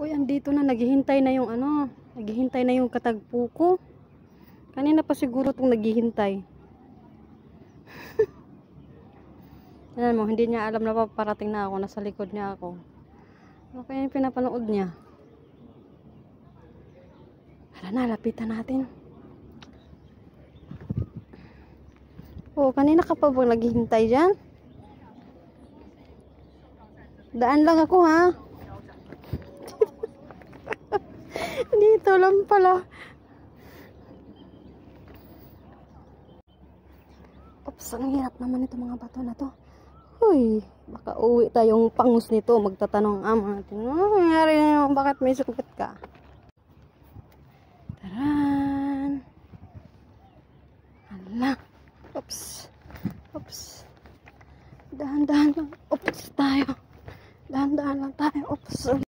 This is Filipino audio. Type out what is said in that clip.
Uy, andito na. Naghihintay na yung ano. Naghihintay na yung katagpo ko. Kanina pa siguro itong naghihintay. Tignan mo, hindi niya alam na paparating na ako. Nasa likod niya ako. Ano kaya yung pinapanood niya? Tara na, lapitan natin. Oh, kanina ka pa bang naghihintay dyan? Daan lang ako, ha? Dito lang pala. Oops, ang hirap naman ito mga bato na to. Uy, baka uwi tayong pangus nito. Magtatanong ang ama natin. Ano nangyari na? Bakit may sukit ka? Taran! Hala! Oops! Oops! Dahan-dahan lang. Oops tayo. Dahan-dahan lang tayo. Oops!